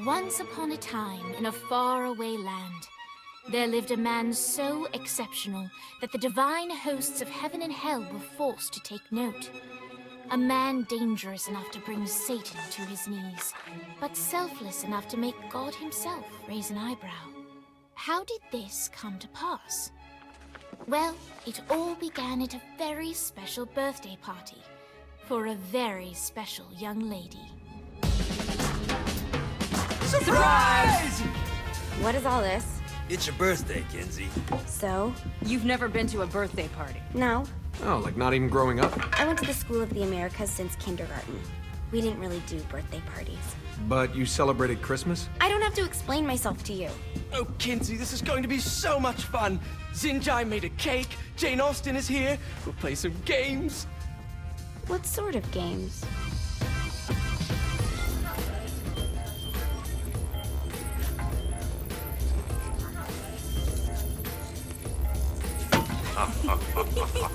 Once upon a time, in a faraway land, there lived a man so exceptional that the divine hosts of heaven and hell were forced to take note. A man dangerous enough to bring Satan to his knees, but selfless enough to make God himself raise an eyebrow. How did this come to pass? Well, it all began at a very special birthday party for a very special young lady. Surprise! What is all this? It's your birthday, Kinsey. So? You've never been to a birthday party? No. Oh, like not even growing up? I went to the School of the Americas since kindergarten. We didn't really do birthday parties. But you celebrated Christmas? I don't have to explain myself to you. Oh, Kinsey, this is going to be so much fun. Zinjai made a cake, Jane Austen is here, we'll play some games. What sort of games?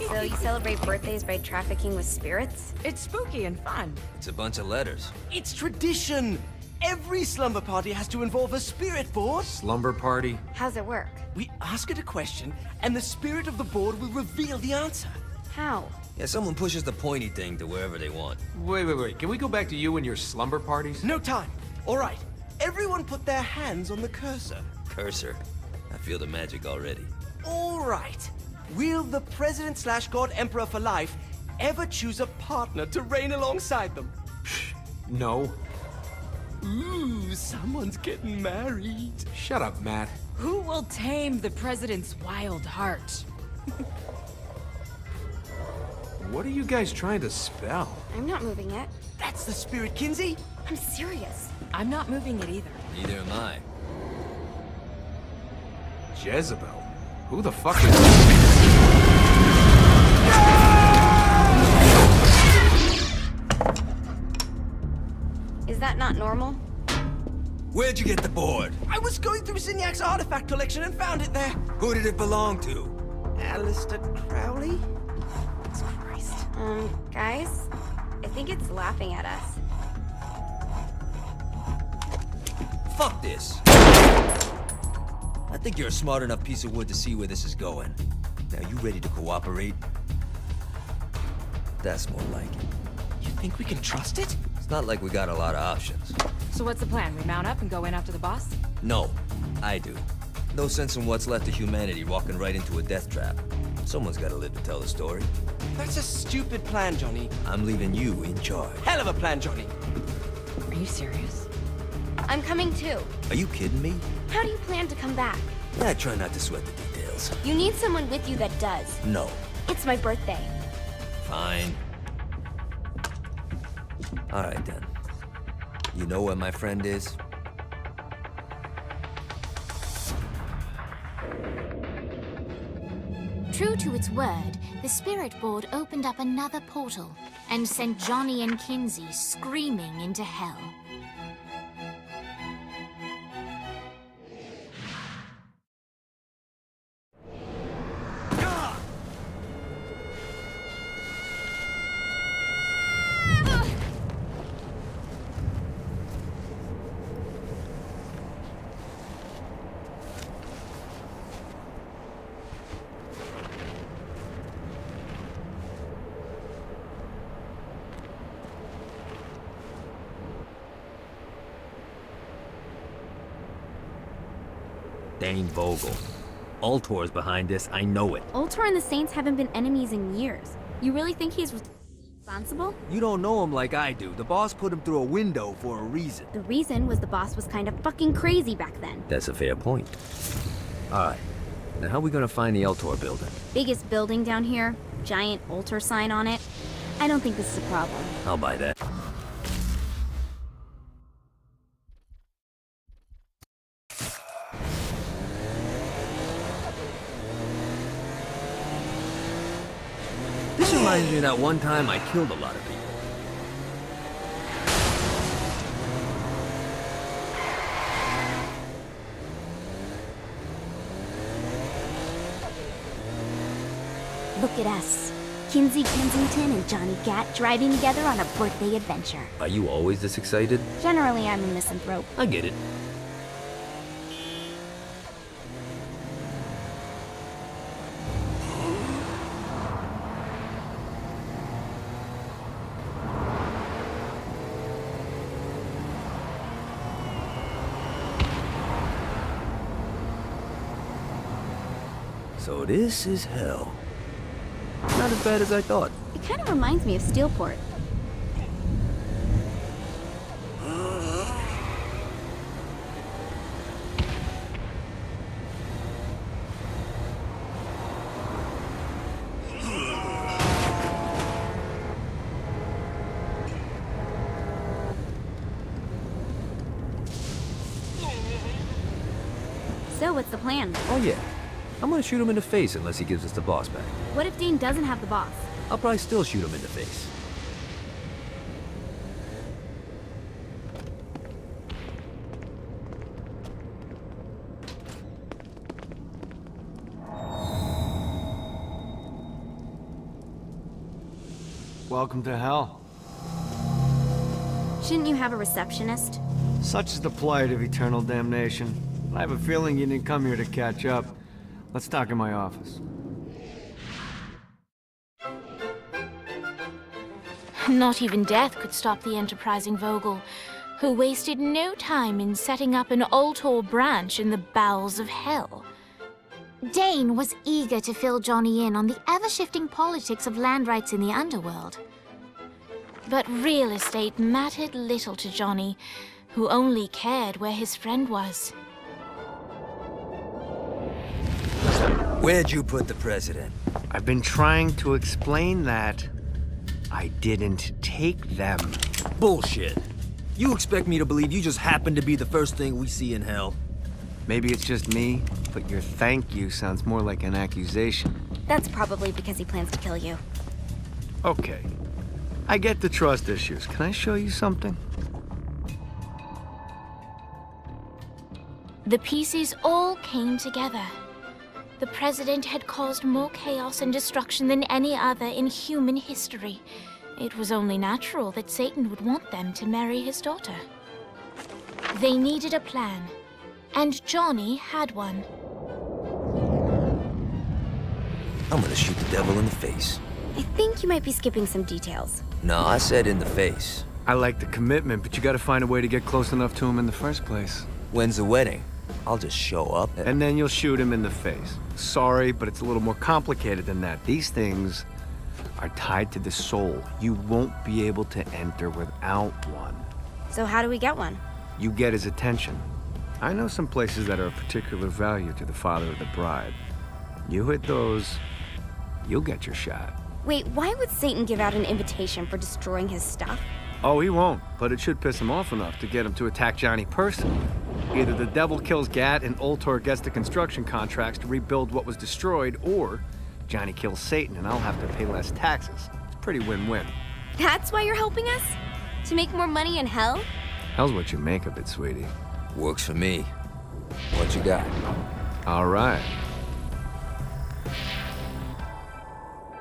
So you celebrate birthdays by trafficking with spirits? It's spooky and fun. It's a bunch of letters. It's tradition. Every slumber party has to involve a spirit board. Slumber party? How's it work? We ask it a question, and the spirit of the board will reveal the answer. How? Yeah, someone pushes the pointy thing to wherever they want. Wait. Can we go back to you and your slumber parties? No time. All right. Everyone put their hands on the cursor. Cursor. I feel the magic already. All right. Will the President/God Emperor for life ever choose a partner to reign alongside them? No. Ooh, someone's getting married. Shut up, Matt. Who will tame the president's wild heart? What are you guys trying to spell? I'm not moving it. That's the spirit, Kinsey. I'm serious. I'm not moving it either. Neither am I. Jezebel? Who the fuck is... Is that not normal? Where'd you get the board? I was going through Zinyak's artifact collection and found it there. Who did it belong to? Alistair Crowley? Christ. Guys? I think it's laughing at us. Fuck this. I think you're a smart enough piece of wood to see where this is going. Now, you ready to cooperate? That's more like it. You think we can trust it? It's not like we got a lot of options. So what's the plan? We mount up and go in after the boss? No, I do. No sense in what's left of humanity walking right into a death trap. Someone's gotta live to tell the story. That's a stupid plan, Johnny. I'm leaving you in charge. Hell of a plan, Johnny. Are you serious? I'm coming too. Are you kidding me? How do you plan to come back? I try not to sweat the details. You need someone with you that does. No. It's my birthday. Fine. Alright then. You know where my friend is? True to its word, the spirit board opened up another portal and sent Johnny and Kinsey screaming into hell. Dane Vogel. Ultor's behind this, I know it. Ultor and the Saints haven't been enemies in years. You really think he's responsible? You don't know him like I do. The boss put him through a window for a reason. The reason was the boss was kind of fucking crazy back then. That's a fair point. Alright. Now how are we gonna find the Ultor building? Biggest building down here, giant Ultor sign on it. I don't think this is a problem. I'll buy that. This reminds me of that one time I killed a lot of people. Look at us. Kinsey Kensington and Johnny Gat driving together on a birthday adventure. Are you always this excited? Generally, I'm a misanthrope. I get it. So this is hell. Not as bad as I thought. It kind of reminds me of Steelport. So, what's the plan? Oh yeah. I'm gonna shoot him in the face unless he gives us the boss back. What if Dean doesn't have the boss? I'll probably still shoot him in the face. Welcome to hell. Shouldn't you have a receptionist? Such is the plight of eternal damnation. I have a feeling you didn't come here to catch up. Let's talk in my office. Not even death could stop the enterprising Vogel, who wasted no time in setting up an Ultor branch in the bowels of hell. Dane was eager to fill Johnny in on the ever-shifting politics of land rights in the underworld. But real estate mattered little to Johnny, who only cared where his friend was. Where'd you put the president? I've been trying to explain that. I didn't take them. Bullshit. You expect me to believe you just happened to be the first thing we see in hell? Maybe it's just me, but your thank you sounds more like an accusation. That's probably because he plans to kill you. Okay. I get the trust issues. Can I show you something? The pieces all came together. The president had caused more chaos and destruction than any other in human history. It was only natural that Satan would want them to marry his daughter. They needed a plan, and Johnny had one. I'm gonna shoot the devil in the face. I think you might be skipping some details. No, I said in the face. I like the commitment, but you gotta find a way to get close enough to him in the first place. When's the wedding? I'll just show up And then you'll shoot him in the face. Sorry, but it's a little more complicated than that. These things are tied to the soul. You won't be able to enter without one. So how do we get one? You get his attention. I know some places that are of particular value to the father of the bride. You hit those, you'll get your shot. Wait, why would Satan give out an invitation for destroying his stuff? Oh, he won't, but it should piss him off enough to get him to attack Johnny personally. Either the devil kills Gat and Ultor gets the construction contracts to rebuild what was destroyed, or Johnny kills Satan and I'll have to pay less taxes. It's pretty win-win. That's why you're helping us? To make more money in hell? Hell's what you make of it, sweetie. Works for me. What you got? All right.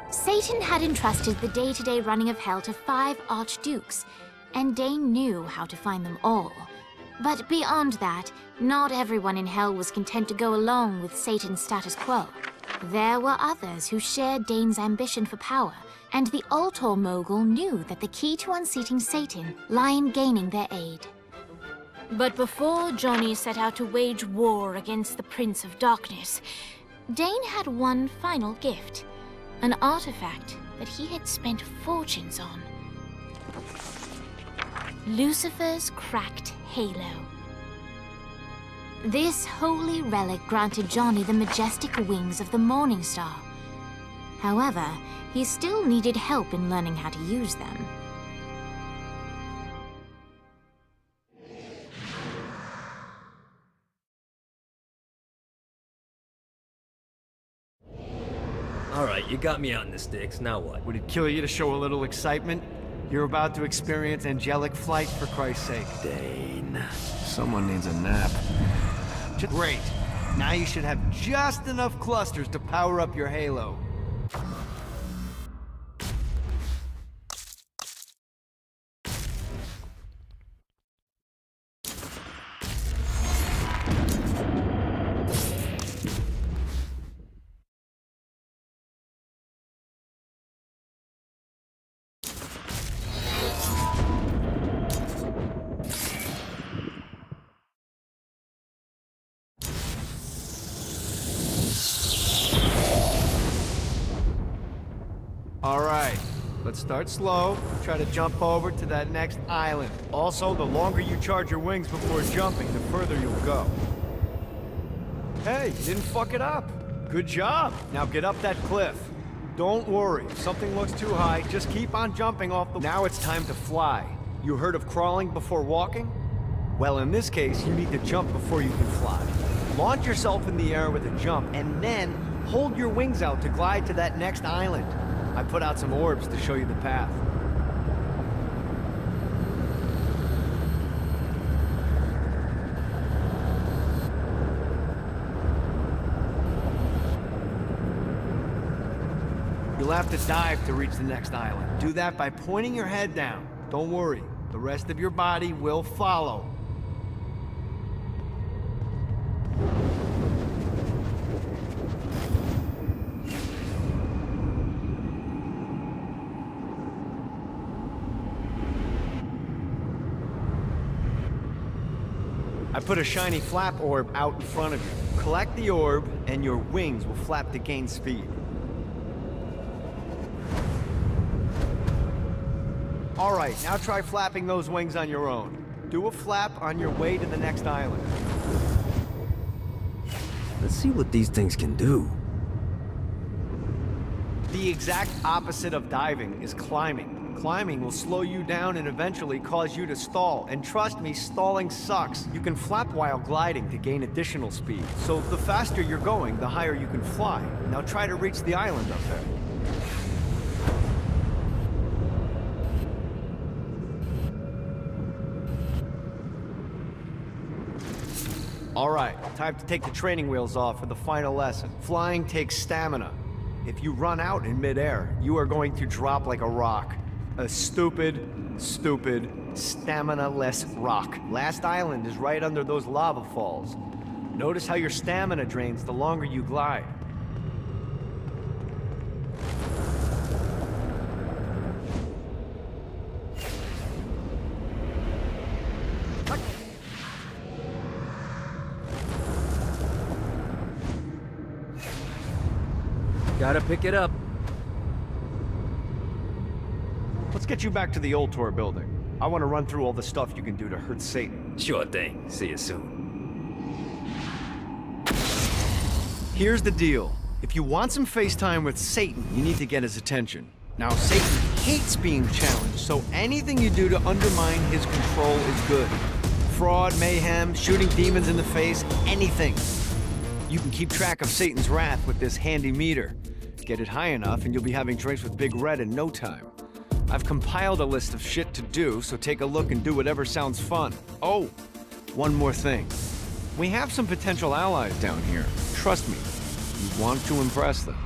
Satan had entrusted the day-to-day running of hell to 5 archdukes, and Dane knew how to find them all. But beyond that, not everyone in hell was content to go along with Satan's status quo. There were others who shared Dane's ambition for power, and the Ultor mogul knew that the key to unseating Satan lay in gaining their aid. But before Johnny set out to wage war against the Prince of Darkness, Dane had one final gift, an artifact that he had spent fortunes on. Lucifer's cracked halo. This holy relic granted Johnny the majestic wings of the Morning Star. However, he still needed help in learning how to use them. All right, you got me out in the sticks. Now what? Would it kill you to show a little excitement? You're about to experience angelic flight, for Christ's sake. Dane. Someone needs a nap. Great. Now you should have just enough clusters to power up your halo. All right, let's start slow. Try to jump over to that next island. Also, the longer you charge your wings before jumping, the further you'll go. Hey, you didn't fuck it up. Good job. Now get up that cliff. Don't worry, if something looks too high, just keep on jumping off the... Now it's time to fly. You heard of crawling before walking? Well, in this case, you need to jump before you can fly. Launch yourself in the air with a jump, and then hold your wings out to glide to that next island. I put out some orbs to show you the path. You'll have to dive to reach the next island. Do that by pointing your head down. Don't worry, the rest of your body will follow. I put a shiny flap orb out in front of you. Collect the orb, and your wings will flap to gain speed. All right, now try flapping those wings on your own. Do a flap on your way to the next island. Let's see what these things can do. The exact opposite of diving is climbing. Climbing will slow you down and eventually cause you to stall. And trust me, stalling sucks. You can flap while gliding to gain additional speed. So the faster you're going, the higher you can fly. Now try to reach the island up there. All right, time to take the training wheels off for the final lesson. Flying takes stamina. If you run out in midair, you are going to drop like a rock. A stupid, stamina-less rock. Last island is right under those lava falls. Notice how your stamina drains the longer you glide. Gotta pick it up. Let's get you back to the old tour building. I want to run through all the stuff you can do to hurt Satan. Sure thing. See you soon. Here's the deal. If you want some FaceTime with Satan, you need to get his attention. Now, Satan hates being challenged, so anything you do to undermine his control is good. Fraud, mayhem, shooting demons in the face, anything. You can keep track of Satan's wrath with this handy meter. Get it high enough and you'll be having drinks with Big Red in no time. I've compiled a list of shit to do, so take a look and do whatever sounds fun. Oh, one more thing. We have some potential allies down here. Trust me, you want to impress them.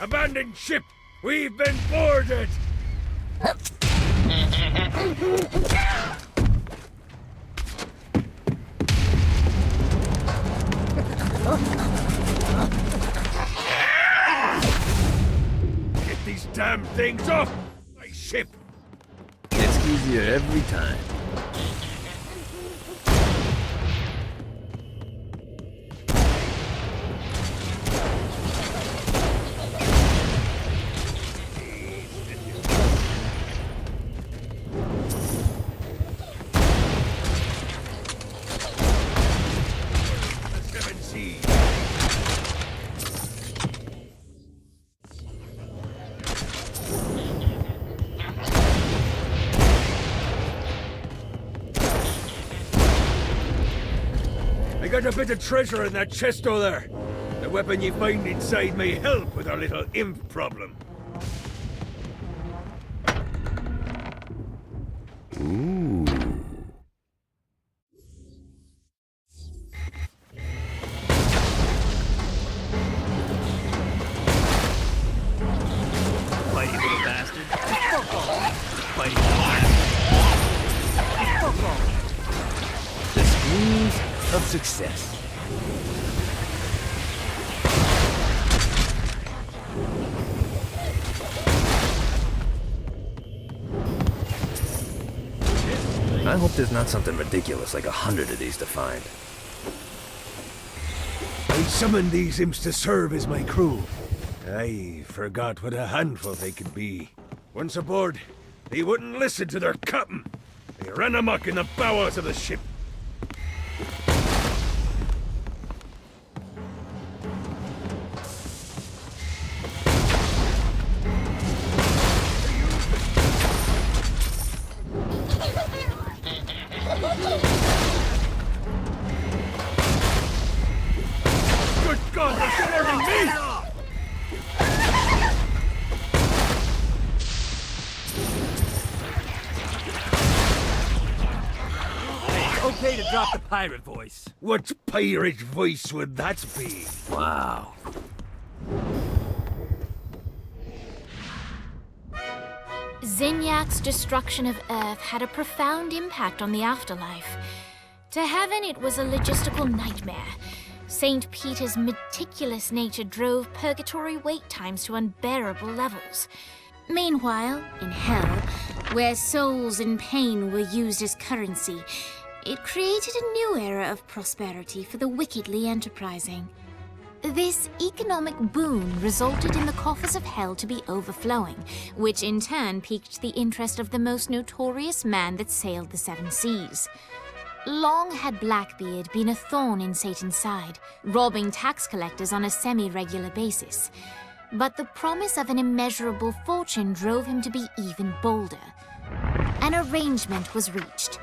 Abandoned ship! We've been boarded! Get these damn things off my ship! It's easier every time. I got a bit of treasure in that chest over there. The weapon you find inside may help with our little imp problem. Ooh. Fighty little bastard. Fighty The screams of success. I hope there's not something ridiculous like 100 of these to find. I summoned these imps to serve as my crew. I forgot what a handful they could be. Once aboard, they wouldn't listen to their captain. They ran amok in the bowels of the ship. Good God, they're swarming me! Okay to drop the pirate voice. What pirate voice would that be? Wow. Zinyak's destruction of Earth had a profound impact on the afterlife. To heaven, it was a logistical nightmare. St. Peter's meticulous nature drove purgatory wait times to unbearable levels. Meanwhile, in hell, where souls in pain were used as currency, it created a new era of prosperity for the wickedly enterprising. This economic boon resulted in the coffers of hell to be overflowing, which in turn piqued the interest of the most notorious man that sailed the seven seas. Long had Blackbeard been a thorn in Satan's side, robbing tax collectors on a semi-regular basis. But the promise of an immeasurable fortune drove him to be even bolder. An arrangement was reached.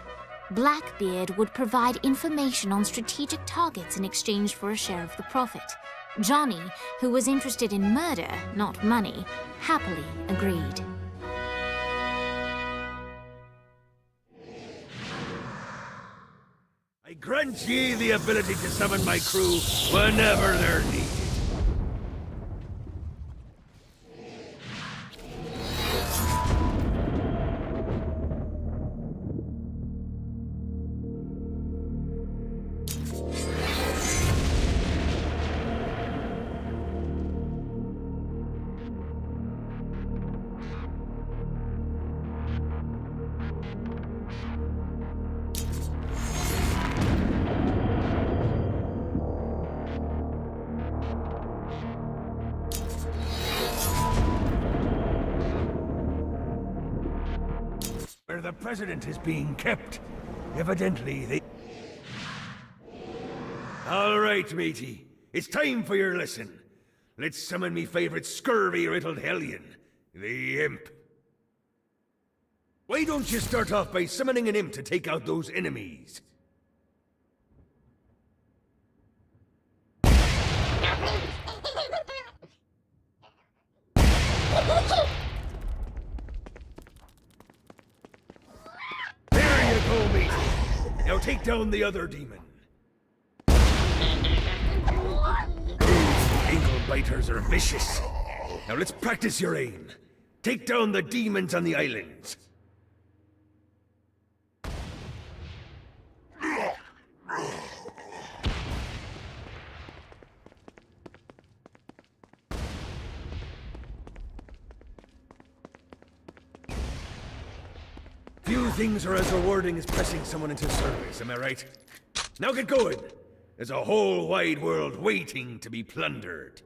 Blackbeard would provide information on strategic targets in exchange for a share of the profit. Johnny, who was interested in murder, not money, happily agreed. I grant ye the ability to summon my crew whenever they're needed. Where the president is being kept. Evidently, they... All right, matey. It's time for your lesson. Let's summon me favorite scurvy-riddled hellion, the imp. Why don't you start off by summoning an imp to take out those enemies? There you go, matey. Now take down the other demon. Those ankle biters are vicious. Now let's practice your aim. Take down the demons on the islands. Few things are as rewarding as pressing someone into service, am I right? Now get going! There's a whole wide world waiting to be plundered.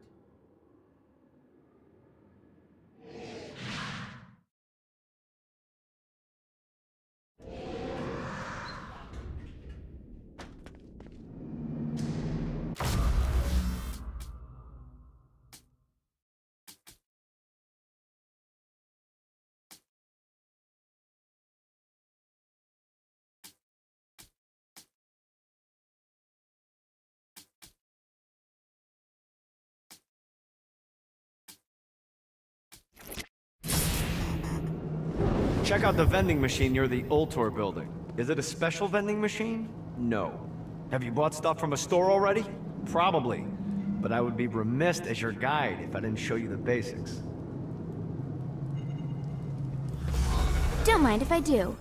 Check out the vending machine near the Ultor building. Is it a special vending machine? No. Have you bought stuff from a store already? Probably. But I would be remiss as your guide if I didn't show you the basics. Don't mind if I do.